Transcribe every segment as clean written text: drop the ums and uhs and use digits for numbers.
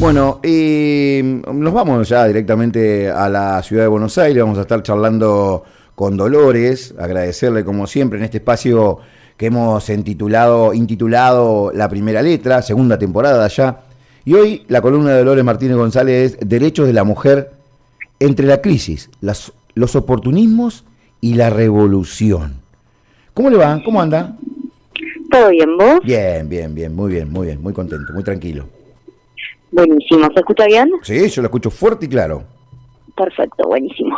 Bueno, nos vamos ya directamente a la ciudad de Buenos Aires. Vamos a estar charlando con Dolores, agradecerle como siempre en este espacio que hemos intitulado La Primera Letra, segunda temporada ya. Y hoy la columna de Dolores Martínez González es Derechos de la Mujer entre la crisis, los oportunismos y la revolución. ¿Cómo le va? ¿Cómo anda? ¿Todo bien, vos? Bien, muy contento, muy tranquilo. Buenísimo, ¿se escucha bien? Sí, yo lo escucho fuerte y claro. Perfecto, buenísimo.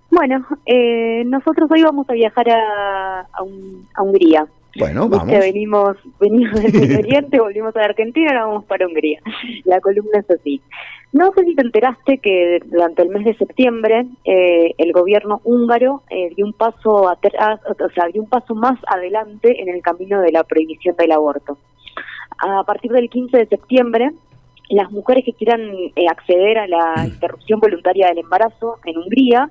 Bueno, nosotros hoy vamos a viajar a Hungría. Bueno, vamos. Venimos del Medio Oriente, volvimos a la Argentina, ahora vamos para Hungría. La columna es así. No sé si te enteraste que durante el mes de septiembre el gobierno húngaro dio un paso atrás, dio un paso más adelante en el camino de la prohibición del aborto. A partir del 15 de septiembre, las mujeres que quieran acceder a la interrupción voluntaria del embarazo en Hungría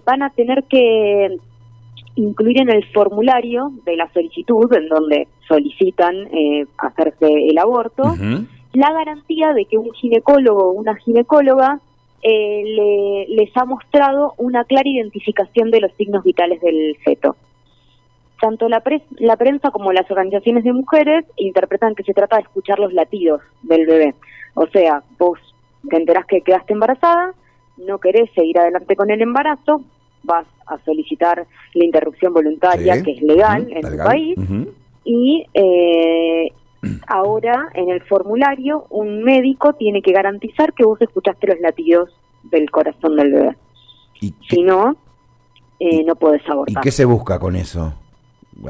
van a tener que incluir en el formulario de la solicitud, en donde solicitan hacerse el aborto, la garantía de que un ginecólogo o una ginecóloga les ha mostrado una clara identificación de los signos vitales del feto. Tanto la prensa como las organizaciones de mujeres interpretan que se trata de escuchar los latidos del bebé. O sea, vos te enterás que quedaste embarazada, no querés seguir adelante con el embarazo, vas a solicitar la interrupción voluntaria, sí, que es legal en tu país, y ahora en el formulario un médico tiene que garantizar que vos escuchaste los latidos del corazón del bebé. Si no, no podés abortar. ¿Y qué se busca con eso?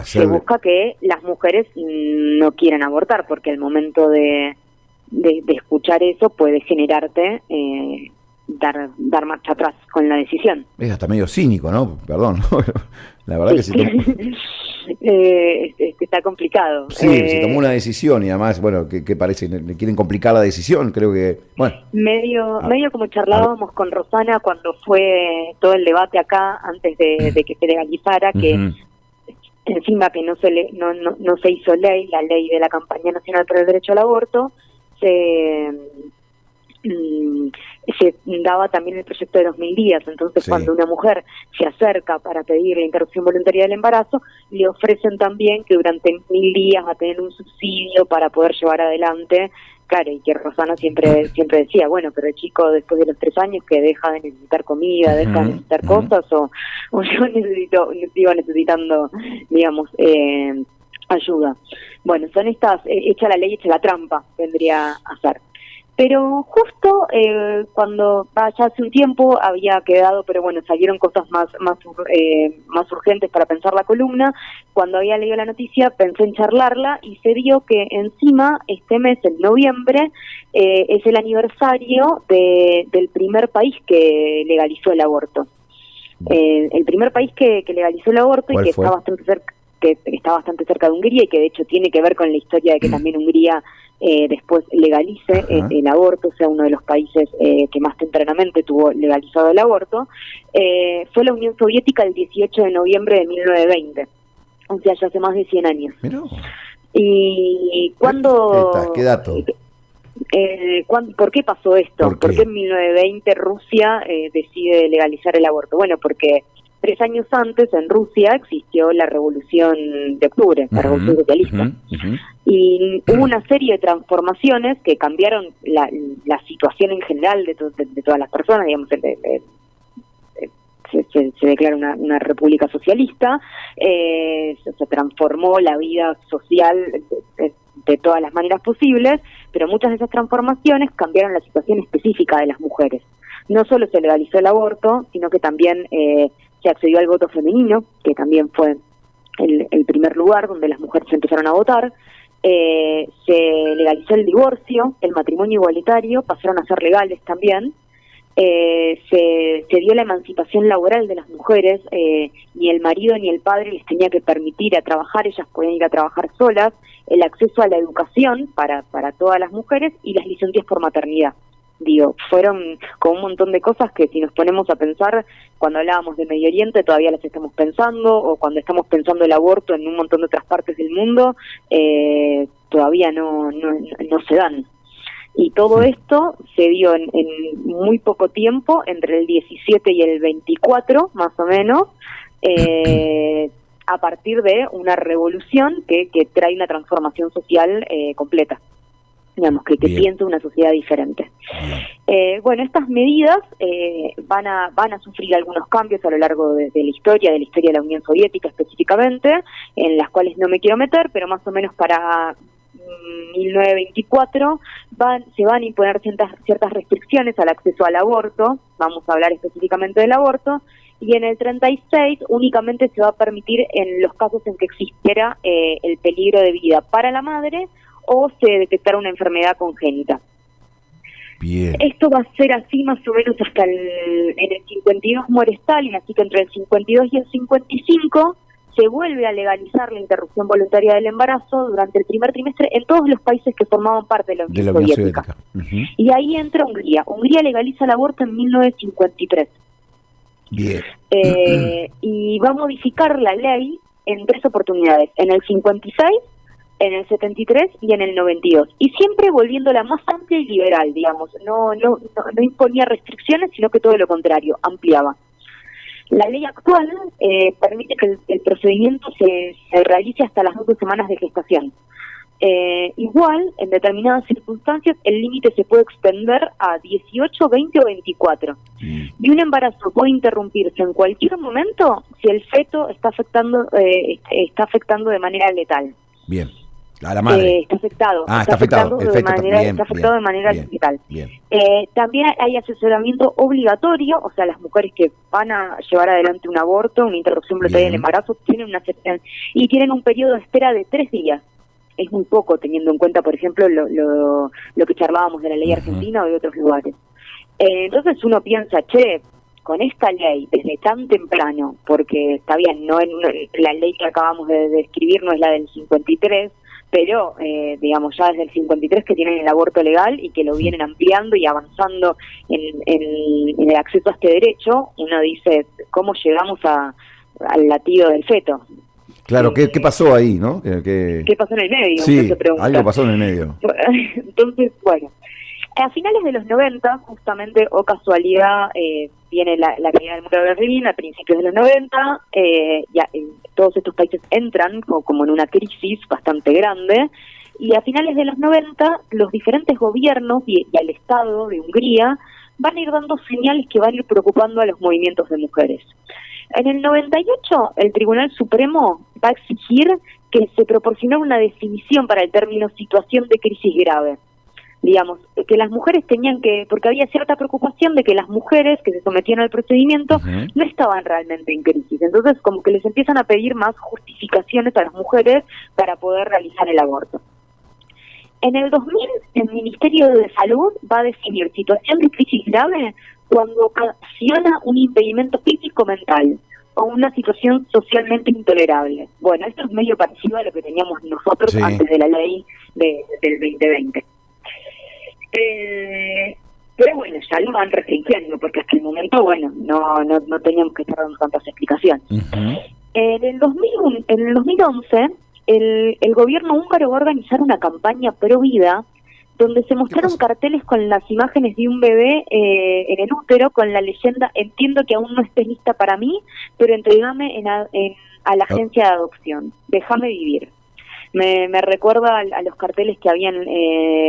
Se busca que las mujeres no quieran abortar, porque al momento de escuchar eso puede generarte dar marcha atrás con la decisión. Es hasta medio cínico, ¿no? Perdón. La verdad sí. Que está complicado. Sí, se tomó una decisión y además, bueno, ¿qué parece? ¿Le quieren complicar la decisión? Creo que, bueno. Medio como charlábamos con Rosana cuando fue todo el debate acá, antes de que se legalizara, que encima que no se hizo ley, la ley de la Campaña Nacional por el Derecho al Aborto, se daba también el proyecto de 2000 días. Entonces, sí, cuando una mujer se acerca para pedir la interrupción voluntaria del embarazo, le ofrecen también que durante 1000 días va a tener un subsidio para poder llevar adelante. Claro, y que Rosana siempre decía, bueno, pero el chico después de los 3 años que deja de necesitar comida, deja de necesitar cosas, o yo sigo necesitando, digamos, ayuda. Bueno, son estas, hecha la ley, hecha la trampa, vendría a ser. Pero justo cuando ya hace un tiempo había quedado, pero bueno, salieron cosas más urgentes para pensar la columna. Cuando había leído la noticia pensé en charlarla y se dio que encima este mes, en noviembre, es el aniversario del primer país que legalizó el aborto. El primer país que legalizó el aborto y que está bastante cerca de Hungría y que de hecho tiene que ver con la historia de que también Hungría después legalice el aborto, o sea, uno de los países que más tempranamente tuvo legalizado el aborto, fue la Unión Soviética el 18 de noviembre de 1920, o sea, ya hace más de 100 años. Mirá. Y cuando... ¿Qué dato? ¿Por qué pasó esto? ¿Por qué en 1920 Rusia decide legalizar el aborto? Bueno, porque 3 años antes en Rusia existió la Revolución de Octubre, la Revolución Socialista, y hubo una serie de transformaciones que cambiaron la situación en general de todas las personas, digamos, se declara una república socialista, se transformó la vida social de todas las maneras posibles, pero muchas de esas transformaciones cambiaron la situación específica de las mujeres. No solo se legalizó el aborto, sino que también se accedió al voto femenino, que también fue el primer lugar donde las mujeres empezaron a votar. Se legalizó el divorcio, el matrimonio igualitario, pasaron a ser legales también. Se dio la emancipación laboral de las mujeres, ni el marido ni el padre les tenía que permitir a trabajar, ellas podían ir a trabajar solas, el acceso a la educación para todas las mujeres y las licencias por maternidad. Digo, fueron como un montón de cosas que si nos ponemos a pensar, cuando hablábamos de Medio Oriente todavía las estamos pensando, o cuando estamos pensando el aborto en un montón de otras partes del mundo, todavía no se dan. Y todo esto se dio en muy poco tiempo, entre el 17 y el 24, más o menos, a partir de una revolución que trae una transformación social completa. Digamos, que piensa una sociedad diferente. Bueno, estas medidas van a sufrir algunos cambios a lo largo de la historia de la Unión Soviética específicamente, en las cuales no me quiero meter, pero más o menos para 1924 se van a imponer ciertas restricciones al acceso al aborto, vamos a hablar específicamente del aborto, y en el 36 únicamente se va a permitir en los casos en que existiera el peligro de vida para la madre o se detectara una enfermedad congénita. Bien. Esto va a ser así más o menos hasta en el 52 muere Stalin, así que entre el 52 y el 55 se vuelve a legalizar la interrupción voluntaria del embarazo durante el primer trimestre en todos los países que formaban parte de la Unión Soviética. Y ahí entra Hungría. Hungría legaliza el aborto en 1953. Bien. Y va a modificar la ley en 3 oportunidades, en el 56, en el 73 y en el 92. Y siempre volviéndola más amplia y liberal, digamos. No imponía restricciones, sino que todo lo contrario, ampliaba. La ley actual permite que el procedimiento se realice hasta las 12 semanas de gestación. Igual, en determinadas circunstancias, el límite se puede extender a 18, 20 o 24. Y un embarazo puede interrumpirse en cualquier momento si el feto está afectando de manera letal. Bien. A la madre. Está afectado. Está afectado. Está afectado de manera letal. También hay asesoramiento obligatorio, o sea, las mujeres que van a llevar adelante un aborto, una interrupción voluntaria del embarazo, tienen y tienen un periodo de espera de 3 días. Es muy poco, teniendo en cuenta, por ejemplo, lo que charlábamos de la ley argentina o de otros lugares. Entonces uno piensa, con esta ley, desde tan temprano, porque está bien, la ley que acabamos de describir no es la del 53, pero digamos ya desde el 53 que tienen el aborto legal y que lo vienen ampliando y avanzando en el acceso a este derecho, uno dice, ¿cómo llegamos al latido del feto? Claro, ¿qué pasó ahí, no? ¿Qué pasó en el medio? Sí, algo pasó en el medio. Entonces, bueno, a finales de los 90, justamente, o casualidad, viene la caída del muro de Berlín, a principios de los 90, todos estos países entran como en una crisis bastante grande, y a finales de los 90, los diferentes gobiernos y el Estado de Hungría van a ir dando señales que van a ir preocupando a los movimientos de mujeres. En el 98, el Tribunal Supremo va a exigir que se proporcionara una definición para el término situación de crisis grave. Digamos, que las mujeres tenían porque había cierta preocupación de que las mujeres que se sometían al procedimiento no estaban realmente en crisis. Entonces, como que les empiezan a pedir más justificaciones a las mujeres para poder realizar el aborto. En el 2000, el Ministerio de Salud va a definir situación de crisis grave cuando ocasiona un impedimento físico-mental o una situación socialmente intolerable. Bueno, esto es medio parecido a lo que teníamos nosotros antes de la ley del 2020. Pero bueno, ya lo van restringiendo, porque hasta el momento, bueno, no teníamos que estar dando tantas explicaciones. En el 2011, el gobierno húngaro va a organizar una campaña pro vida donde se mostraron carteles con las imágenes de un bebé en el útero con la leyenda: entiendo que aún no estés lista para mí, pero entregame a la agencia de adopción, déjame vivir. Me recuerda a los carteles que habían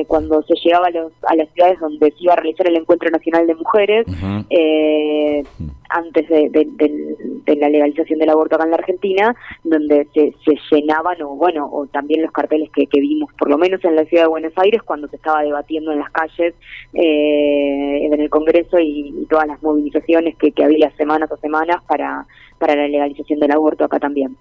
cuando se llegaba a las ciudades donde se iba a realizar el Encuentro Nacional de Mujeres, antes de la legalización del aborto acá en la Argentina, donde se llenaban, o también los carteles que vimos, por lo menos en la ciudad de Buenos Aires, cuando se estaba debatiendo en las calles, en el Congreso y todas las movilizaciones que había semanas para la legalización del aborto acá también.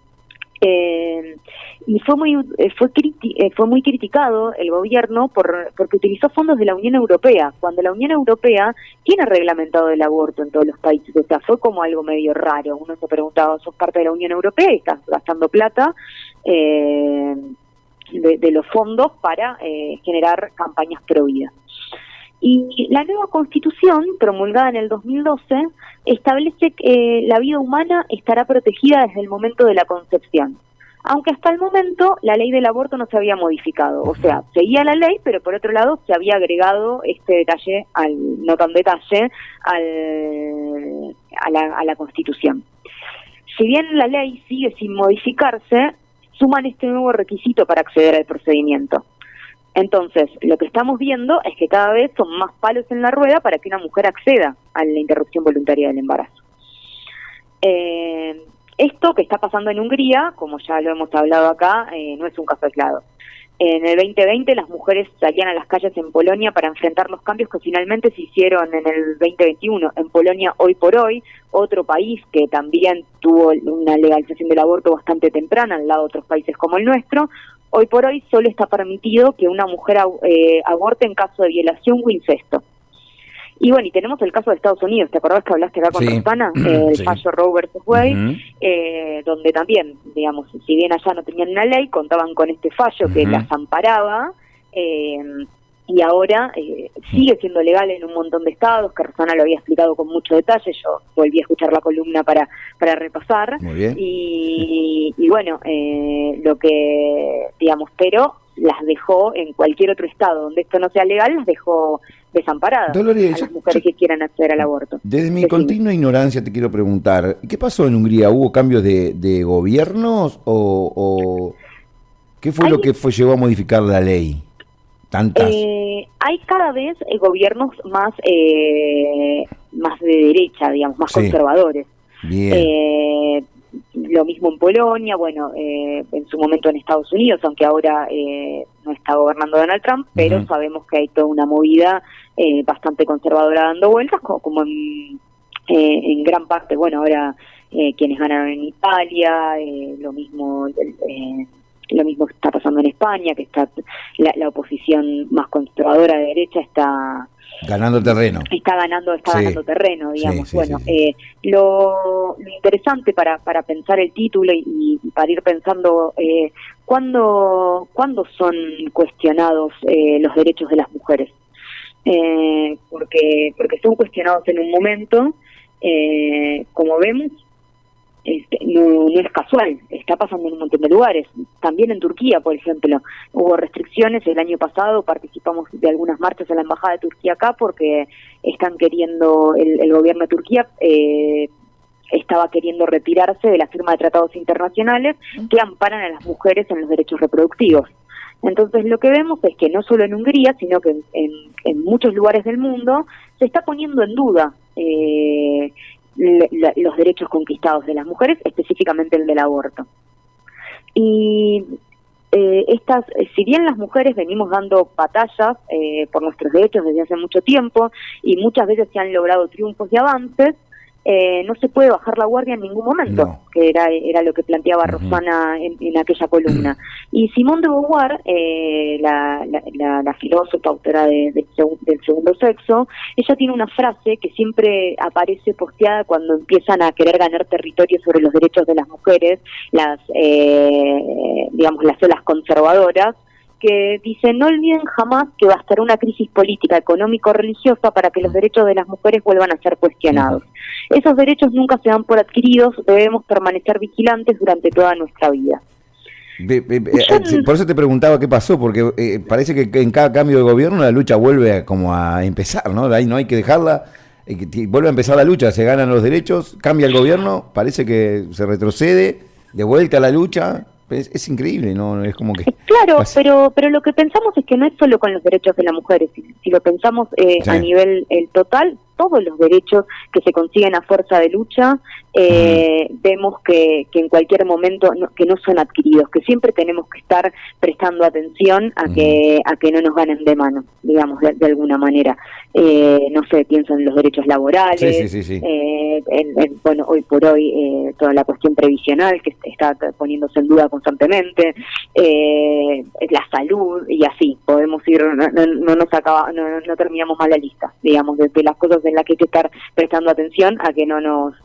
Y fue muy criticado el gobierno porque utilizó fondos de la Unión Europea, cuando la Unión Europea tiene reglamentado el aborto en todos los países. O sea, fue como algo medio raro. Uno se preguntaba, sos parte de la Unión Europea y estás gastando plata de los fondos para generar campañas pro vida. Y la nueva Constitución, promulgada en el 2012, establece que la vida humana estará protegida desde el momento de la concepción. aunque hasta el momento la ley del aborto no se había modificado, o sea, seguía la ley, pero por otro lado se había agregado este detalle, no tan detalle, a la Constitución. Si bien la ley sigue sin modificarse, suman este nuevo requisito para acceder al procedimiento. Entonces, lo que estamos viendo es que cada vez son más palos en la rueda para que una mujer acceda a la interrupción voluntaria del embarazo. Esto que está pasando en Hungría, como ya lo hemos hablado acá, no es un caso aislado. En el 2020 las mujeres salían a las calles en Polonia para enfrentar los cambios que finalmente se hicieron en el 2021. En Polonia, hoy por hoy, otro país que también tuvo una legalización del aborto bastante temprana, al lado de otros países como el nuestro, hoy por hoy solo está permitido que una mujer aborte en caso de violación o incesto. Y bueno, y tenemos el caso de Estados Unidos. ¿Te acordás que hablaste acá con Rosana? El fallo Roe versus Wade, donde también, digamos, si bien allá no tenían una ley, contaban con este fallo que las amparaba, y ahora sigue siendo legal en un montón de estados, que Rosana lo había explicado con mucho detalle. Yo volví a escuchar la columna para repasar. Muy bien. Y bueno, lo que, digamos, pero las dejó en cualquier otro estado donde esto no sea legal, las dejó desamparadas, Dolores, a las mujeres que quieran acceder al aborto. Desde mi continua ignorancia te quiero preguntar, ¿qué pasó en Hungría? ¿Hubo cambios de gobiernos o qué fue lo que llevó a modificar la ley? Tantas. Hay cada vez gobiernos más de derecha, digamos, más conservadores. Bien. Lo mismo en Polonia, bueno, en su momento en Estados Unidos, aunque ahora no está gobernando Donald Trump, pero sabemos que hay toda una movida bastante conservadora dando vueltas, como en gran parte, bueno, ahora quienes ganaron en Italia, lo mismo está pasando en España, que está la oposición más conservadora de derecha está ganando terreno. Está ganando terreno, digamos. Sí, bueno, sí. Lo interesante para pensar el título y para ir pensando ¿cuándo son cuestionados los derechos de las mujeres? Porque son cuestionados en un momento, como vemos, no es casual, está pasando en un montón de lugares. También en Turquía, por ejemplo, hubo restricciones. El año pasado participamos de algunas marchas en la Embajada de Turquía acá porque están queriendo, el gobierno de Turquía estaba queriendo retirarse de la firma de tratados internacionales que amparan a las mujeres en los derechos reproductivos. Entonces lo que vemos es que no solo en Hungría, sino que en muchos lugares del mundo se está poniendo en duda los derechos conquistados de las mujeres, específicamente el del aborto. Y si bien las mujeres venimos dando batallas por nuestros derechos desde hace mucho tiempo y muchas veces se han logrado triunfos y avances, no se puede bajar la guardia en ningún momento, que era lo que planteaba Rosana en aquella columna. Y Simone de Beauvoir, la filósofa, autora del segundo sexo, ella tiene una frase que siempre aparece posteada cuando empiezan a querer ganar territorio sobre los derechos de las mujeres, las olas conservadoras, que dice: no olviden jamás que bastará una crisis política, económico-religiosa para que los derechos de las mujeres vuelvan a ser cuestionados. Esos derechos nunca se dan por adquiridos, debemos permanecer vigilantes durante toda nuestra vida. Por eso te preguntaba qué pasó, porque parece que en cada cambio de gobierno la lucha vuelve como a empezar, ¿no? Ahí no hay que dejarla, vuelve a empezar la lucha, se ganan los derechos, cambia el gobierno, parece que se retrocede, de vuelta a la lucha. Es increíble, ¿no? Es como que... Claro, pero lo que pensamos es que no es solo con los derechos de las mujeres. Si lo pensamos a nivel total, todos los derechos que se consiguen a fuerza de lucha, vemos que en cualquier momento que no son adquiridos, que siempre tenemos que estar prestando atención a que no nos ganen de mano, digamos, de alguna manera. No sé, pienso en los derechos laborales, sí. Bueno, hoy por hoy toda la cuestión previsional que está poniéndose en duda constantemente, la salud, y así podemos ir, no terminamos mal la lista, digamos, de las cosas en las que hay que estar prestando atención a que no nos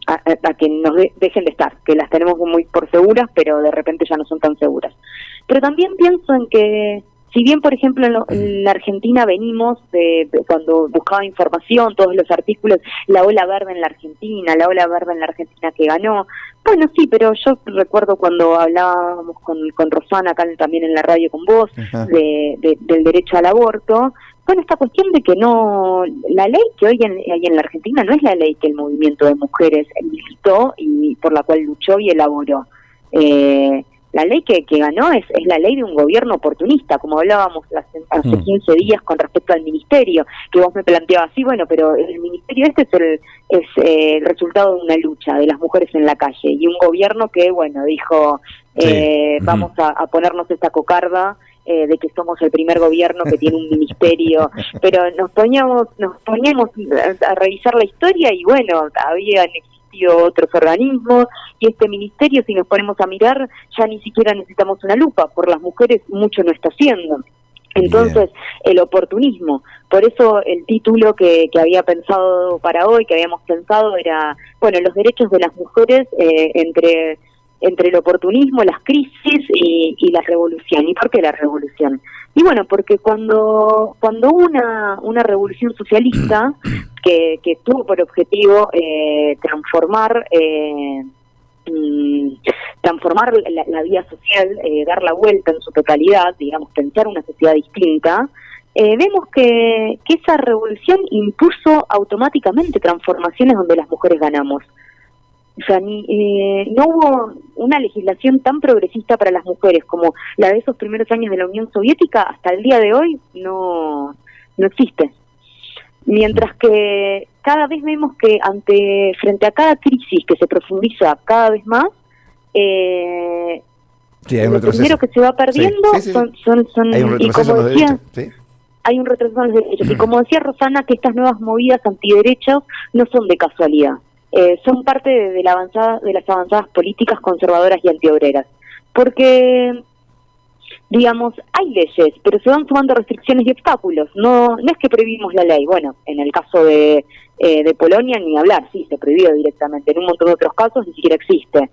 a que nos dejen de estar, que las tenemos muy por seguras, pero de repente ya no son tan seguras. Pero también pienso en que si bien, por ejemplo, en la Argentina venimos de cuando buscaba información, todos los artículos, la ola verde en la Argentina que ganó, Bueno, sí, pero yo recuerdo cuando hablábamos con Rosana, acá también en la radio con vos, del derecho al aborto. Bueno, esta cuestión de que no, la ley que hoy hay en la Argentina no es la ley que el movimiento de mujeres militó y por la cual luchó y elaboró. La ley que ganó es la ley de un gobierno oportunista, como hablábamos hace 15 días con respecto al ministerio, que vos me planteabas, sí, bueno, pero el ministerio es el resultado de una lucha de las mujeres en la calle, y un gobierno que, bueno, dijo, vamos a ponernos esta cocarda de que somos el primer gobierno que tiene un ministerio, pero nos poníamos a revisar la historia y, bueno, habían otros organismos, y este ministerio, si nos ponemos a mirar, ya ni siquiera necesitamos una lupa, por las mujeres mucho no está haciendo. Entonces, el oportunismo, por eso el título que había pensado para hoy, que habíamos pensado, era, bueno, los derechos de las mujeres entre el oportunismo, las crisis y la revolución. ¿Y por qué la revolución? Y bueno, porque cuando una revolución socialista que tuvo por objetivo transformar la vida social, dar la vuelta en su totalidad, digamos, pensar una sociedad distinta, vemos que esa revolución impuso automáticamente transformaciones donde las mujeres ganamos. O sea, no hubo una legislación tan progresista para las mujeres como la de esos primeros años de la Unión Soviética, hasta el día de hoy no existe. Mientras que cada vez vemos que frente a cada crisis que se profundiza cada vez más, lo primero que se va perdiendo son hay un retroceso en los derechos, ¿sí? Hay un retroceso en los derechos. Y como decía Rosana, que estas nuevas movidas antiderechos no son de casualidad. Son parte de las avanzadas políticas conservadoras y antiobreras. Porque, digamos, hay leyes, pero se van sumando restricciones y obstáculos. No es que prohibimos la ley. Bueno, en el caso de Polonia ni hablar, sí, se prohibió directamente. En un montón de otros casos ni siquiera existe.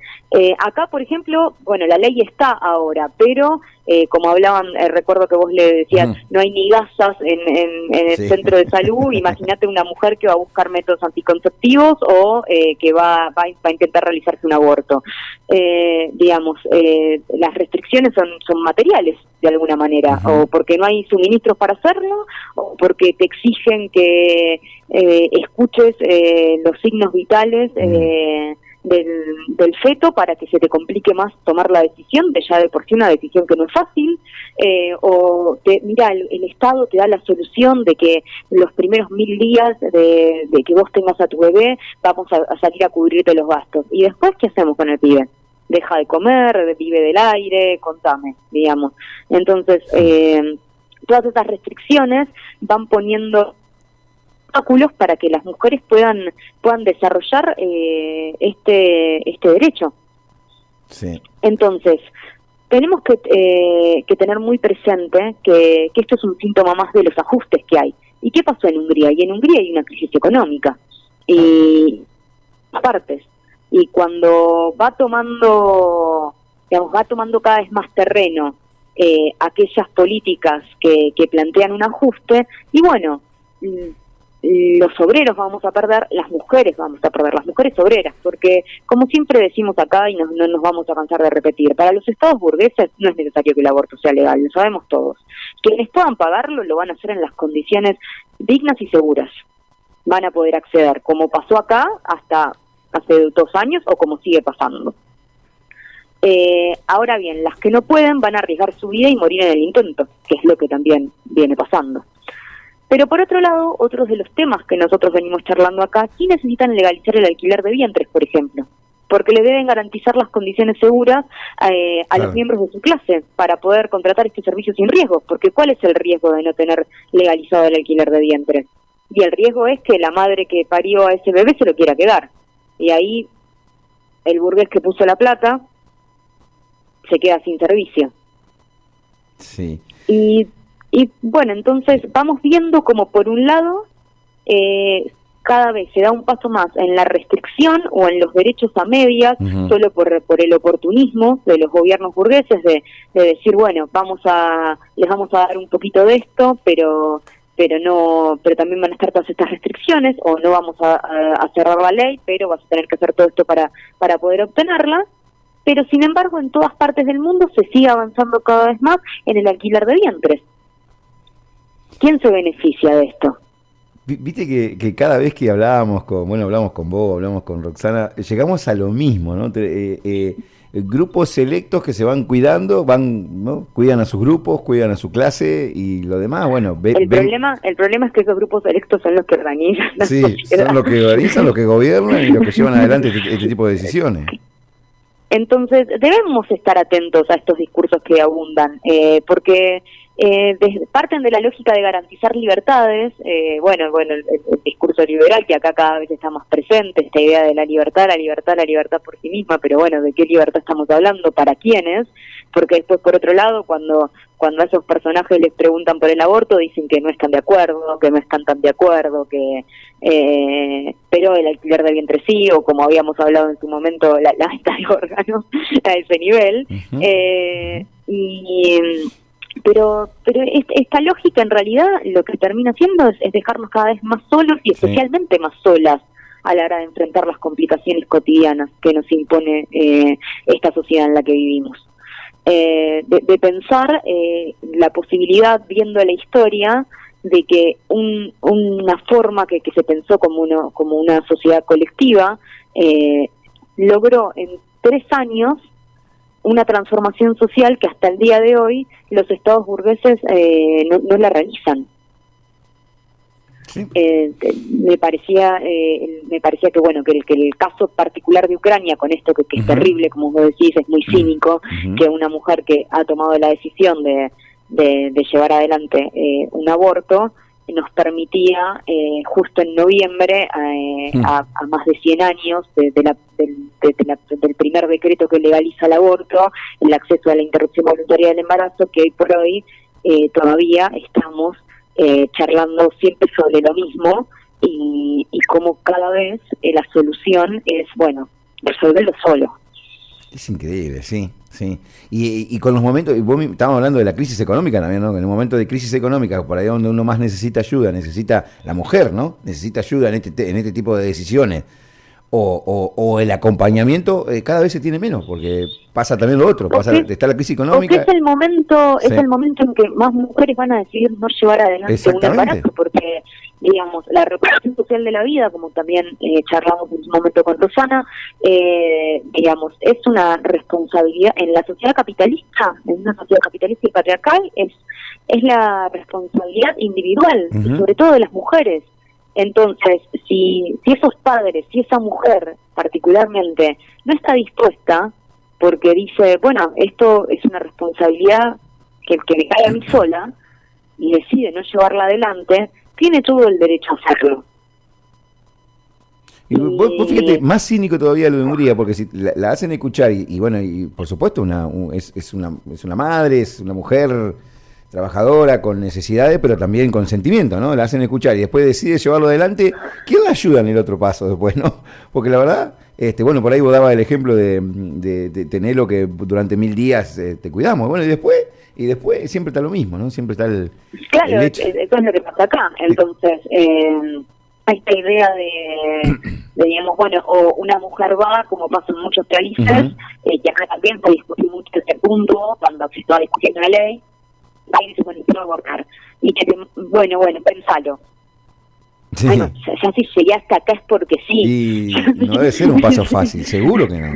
Acá, por ejemplo, bueno, la ley está ahora, pero como hablaban, recuerdo que vos le decías, no hay ni gasas en el centro de salud. Imagínate una mujer que va a buscar métodos anticonceptivos o que va a intentar realizarse un aborto. Digamos, las restricciones son materiales de alguna manera, o porque no hay suministros para hacerlo, o porque te exigen que escuches los signos vitales del feto para que se te complique más tomar la decisión, de ya de por sí una decisión que no es fácil, mira, el Estado te da la solución de que los primeros 1000 días de que vos tengas a tu bebé vamos a salir a cubrirte los gastos. ¿Y después qué hacemos con el pibe? Deja de comer, vive del aire, contame, digamos. Entonces, todas esas restricciones van poniendo obstáculos para que las mujeres puedan desarrollar este derecho. Sí. Entonces, tenemos que tener muy presente que esto es un síntoma más de los ajustes que hay. ¿Y qué pasó en Hungría? Y en Hungría hay una crisis económica. Y partes. Y cuando va tomando cada vez más terreno aquellas políticas que plantean un ajuste, y bueno, los obreros vamos a perder, las mujeres vamos a perder, las mujeres obreras, porque como siempre decimos acá y no nos vamos a cansar de repetir, para los estados burgueses no es necesario que el aborto sea legal, lo sabemos todos. Quienes puedan pagarlo lo van a hacer en las condiciones dignas y seguras. Van a poder acceder, como pasó acá hasta hace 2 años o como sigue pasando. Ahora bien, las que no pueden van a arriesgar su vida y morir en el intento, que es lo que también viene pasando. Pero por otro lado, otros de los temas que nosotros venimos charlando acá, sí necesitan legalizar el alquiler de vientres, por ejemplo, porque le deben garantizar las condiciones seguras a los miembros de su clase para poder contratar este servicio sin riesgo, porque ¿cuál es el riesgo de no tener legalizado el alquiler de vientres? Y el riesgo es que la madre que parió a ese bebé se lo quiera quedar. Y ahí el burgués que puso la plata se queda sin servicio. Sí. Y bueno, entonces vamos viendo como por un lado cada vez se da un paso más en la restricción o en los derechos a medias, solo por el oportunismo de los gobiernos burgueses de decir, bueno, les vamos a dar un poquito de esto, pero pero también van a estar todas estas restricciones, o no vamos a cerrar la ley, pero vas a tener que hacer todo esto para poder obtenerla. Pero sin embargo, en todas partes del mundo se sigue avanzando cada vez más en el alquiler de vientres. ¿Quién se beneficia de esto? Viste que cada vez que hablamos con vos, hablamos con Roxana, llegamos a lo mismo, ¿no? Grupos selectos que se van cuidando, ¿no? Cuidan a sus grupos, cuidan a su clase y lo demás, bueno. El problema es que esos grupos selectos son los que organizan la sociedad. Son los que organizan, los que gobiernan y los que llevan adelante este tipo de decisiones. Entonces, debemos estar atentos a estos discursos que abundan, porque parten de la lógica de garantizar libertades. El discurso liberal, que acá cada vez está más presente, esta idea de la libertad por sí misma, pero bueno, ¿de qué libertad estamos hablando? ¿Para quiénes? Porque después, por otro lado, cuando a esos personajes les preguntan por el aborto, dicen que no están de acuerdo, que no están tan de acuerdo, pero el alquiler de vientre sí, o como habíamos hablado en su momento, la venta de órganos a ese nivel. Pero esta lógica en realidad lo que termina haciendo es dejarnos cada vez más solos y especialmente más solas a la hora de enfrentar las complicaciones cotidianas que nos impone esta sociedad en la que vivimos. De pensar la posibilidad, viendo la historia, de que una forma que se pensó como una sociedad colectiva logró en 3 años una transformación social que hasta el día de hoy los estados burgueses no la realizan. Sí. Me parecía que bueno, que el caso particular de Ucrania, con esto que es terrible, como vos decís, es muy cínico, que una mujer que ha tomado la decisión de llevar adelante un aborto nos permitía justo en noviembre, a más de 100 años del primer decreto que legaliza el aborto, el acceso a la interrupción voluntaria del embarazo, que hoy por hoy todavía estamos charlando siempre sobre lo mismo, y como cada vez la solución es, bueno, resolverlo solo. Es increíble, sí. Y con los momentos, y vos estábamos hablando de la crisis económica también, ¿no? En un momento de crisis económica, por ahí donde uno más necesita ayuda, necesita la mujer, ¿no? Necesita ayuda en este tipo de decisiones. O el acompañamiento cada vez se tiene menos, porque pasa también lo otro, está la crisis económica. Es el momento en que más mujeres van a decidir no llevar adelante un embarazo, porque digamos, la reproducción social de la vida, como también charlamos en un momento con Rosana, digamos, es una responsabilidad en la sociedad capitalista, en una sociedad capitalista y patriarcal, es la responsabilidad individual, y sobre todo de las mujeres. Entonces, si esos padres, si esa mujer particularmente no está dispuesta, porque dice, bueno, esto es una responsabilidad que me cae a mí sola, y decide no llevarla adelante, tiene todo el derecho a hacerlo. Y vos fíjate, más cínico todavía lo de Hungría, porque si la hacen escuchar, y bueno, y por supuesto es una madre, es una mujer trabajadora con necesidades, pero también con sentimiento, ¿no? La hacen escuchar y después decide llevarlo adelante. ¿Quién la ayuda en el otro paso después, no? Porque la verdad, bueno, por ahí vos dabas el ejemplo de tenerlo, que durante 1000 días te cuidamos. Bueno, y después siempre está lo mismo, ¿no? Siempre está el hecho. Eso es lo que pasa acá. Entonces, esta idea de digamos, bueno, o una mujer va, como pasa en muchos países, que acá también se discutió mucho ese punto cuando se estaba discutiendo la ley, ahí dice, bueno, quiero abortar. Y que, bueno, pensalo. Sí. Bueno, ya si llegué hasta acá es porque sí. Y no debe ser un paso fácil, seguro que no.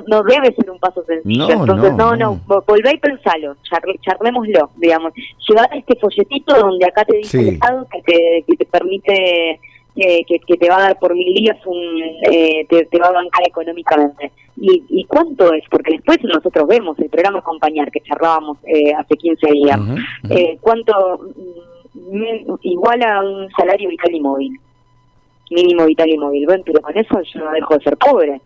No debe ser un paso sencillo. Entonces, no, volvé y pensalo, charlémoslo, digamos. Llevar este folletito donde acá te dice el Estado que te permite, que te va a dar por 1000 días, te va a bancar económicamente. ¿Y cuánto es? Porque después nosotros vemos el programa Acompañar, que charlábamos hace 15 días. ¿Cuánto? Igual a un salario vital y móvil, mínimo vital y móvil. Bueno, pero con eso yo no dejo de ser pobre.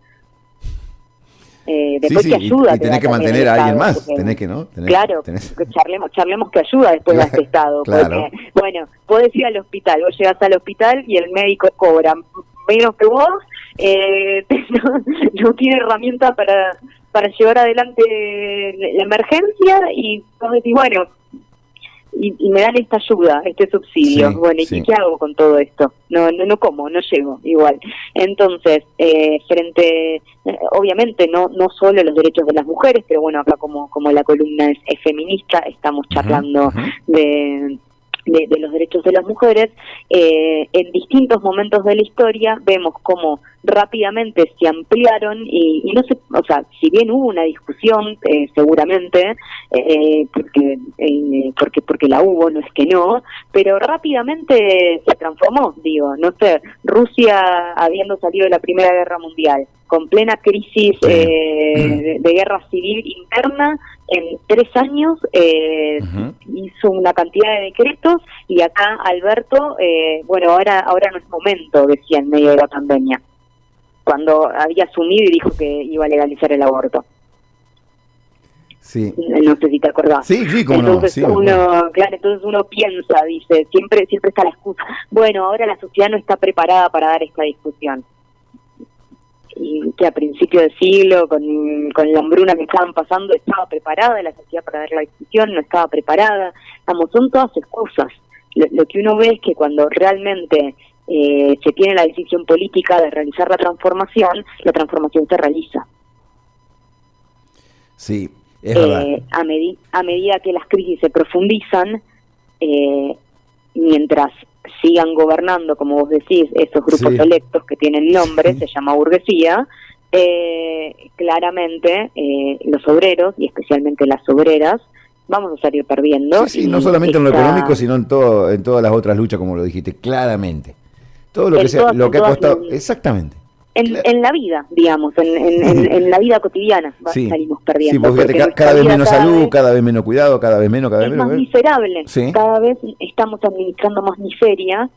Después que ayuda, y tenés que mantener a alguien más, tenés que, ¿no? Claro, charlemos que ayuda después de este Estado. Claro. Porque, bueno, podés ir al hospital, vos llegás al hospital y el médico cobra menos que vos, no tiene herramientas para llevar adelante la emergencia, y vos decís, bueno, y me dan esta ayuda, este subsidio. Sí, Bueno, sí. ¿y qué hago con todo esto? No como, no llego igual. Entonces, obviamente no solo los derechos de las mujeres, pero bueno, acá como la columna es feminista, estamos charlando de los derechos de las mujeres. En distintos momentos de la historia vemos cómo rápidamente se ampliaron y no sé, o sea, si bien hubo una discusión seguramente porque la hubo, no es que no, pero rápidamente se transformó. Digo, no sé, Rusia habiendo salido de la Primera Guerra Mundial con plena crisis de guerra civil interna, en 3 años hizo una cantidad de decretos, y acá Alberto, bueno, ahora no es momento, decía en medio de la pandemia, cuando había asumido y dijo que iba a legalizar el aborto. Sí. No sé si te acordás. Sí, cómo entonces no. Sí, entonces uno piensa, dice, siempre está la excusa. Bueno, ahora la sociedad no está preparada para dar esta discusión. Y que a principio de siglo, con la hambruna que estaban pasando, estaba preparada la sociedad para dar la discusión, no estaba preparada. Vamos, son todas excusas. Lo que uno ve es que cuando realmente se tiene la decisión política de realizar la transformación se realiza. Sí, es verdad. A medida que las crisis se profundizan, mientras sigan gobernando, como vos decís, esos grupos electos que tienen nombre, se llama burguesía, claramente los obreros, y especialmente las obreras, vamos a salir perdiendo. Sí, no solamente en lo económico, sino en todas las otras luchas, como lo dijiste, claramente. Todo lo que sea, lo que ha costado, exactamente. En la vida, digamos, en la vida cotidiana salimos perdiendo. Sí, porque cada vez menos salud, cada vez menos cuidado, cada vez menos. Es más miserable. Sí. Cada vez estamos administrando más miseria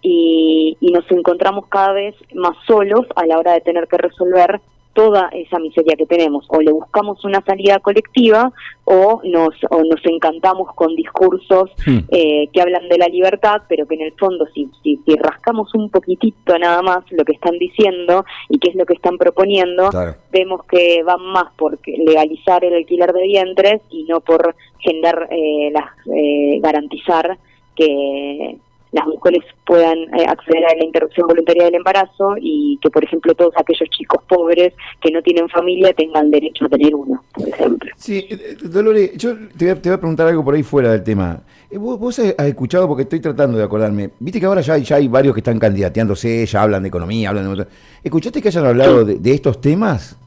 y nos encontramos cada vez más solos a la hora de tener que resolver toda esa miseria que tenemos. O le buscamos una salida colectiva o nos encantamos con discursos que hablan de la libertad, pero que en el fondo si rascamos un poquitito nada más lo que están diciendo y qué es lo que están proponiendo, vemos que van más por legalizar el alquiler de vientres y no por garantizar que las mujeres puedan acceder a la interrupción voluntaria del embarazo, y que, por ejemplo, todos aquellos chicos pobres que no tienen familia tengan derecho a tener uno, por ejemplo. Sí, Dolores, yo te voy a preguntar algo por ahí fuera del tema. ¿Vos has escuchado, porque estoy tratando de acordarme, viste que ahora ya hay varios que están candidateándose, ya hablan de economía, ¿escuchaste que hayan hablado de estos temas?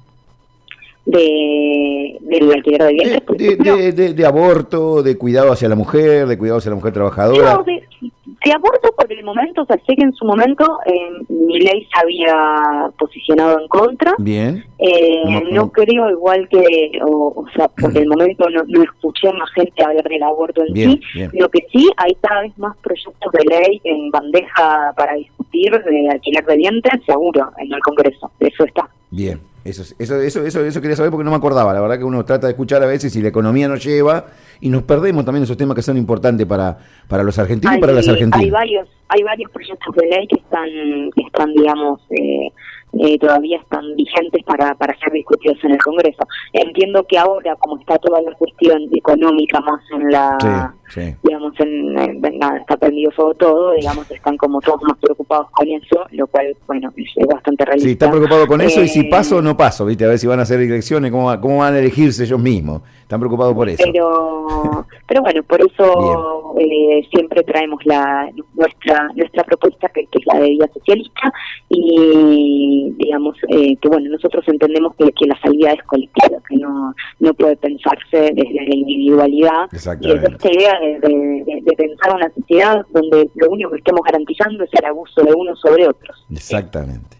Del alquiler de vientres, de aborto, de cuidado hacia la mujer, trabajadora. No, de aborto por el momento, o sea, sé que en su momento Milei se había posicionado en contra. Bien. No creo, igual que, o sea, por el momento no escuché más gente hablar del aborto en sí. Bien. Lo que sí, hay cada vez más proyectos de ley en bandeja para discutir de alquiler de vientres, seguro, en el Congreso. Eso está. Bien. Eso quería saber porque no me acordaba. La verdad que uno trata de escuchar a veces y la economía nos lleva y nos perdemos también esos temas que son importantes para los argentinos y para las argentinas. Hay varios proyectos de ley que están digamos, todavía están vigentes para ser discutidos en el Congreso. Entiendo que ahora, como está toda la cuestión económica más en la... digamos, está prendido fuego todo, digamos, están como todos más preocupados con eso, lo cual, bueno, es bastante realista. Sí, están preocupados con eso, y si paso o no paso, ¿viste? A ver si van a hacer elecciones, cómo van a elegirse ellos mismos. Están preocupados por eso. Pero bueno, por eso siempre traemos nuestra propuesta, que es la de Vía Socialista, y digamos que bueno, nosotros entendemos que la salida es colectiva, que no puede pensarse desde la individualidad, y desde esta idea de pensar una sociedad donde lo único que estemos garantizando es el abuso de unos sobre otros. Exactamente.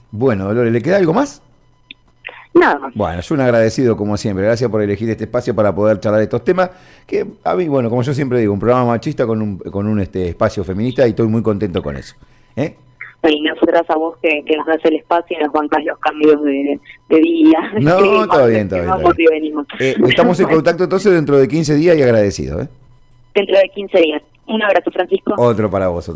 Bueno, Dolores, ¿le queda algo más? Nada más. Bueno, yo un agradecido como siempre. Gracias por elegir este espacio para poder charlar estos temas, que a mí, bueno, como yo siempre digo, un programa machista con un espacio feminista, y estoy muy contento con eso. Y nosotras a vos que nos das el espacio y nos bancás los cambios de día. No, todo bien. Estamos en contacto entonces dentro de 15 días y agradecido. Dentro de 15 días. Un abrazo, Francisco. Otro para vos.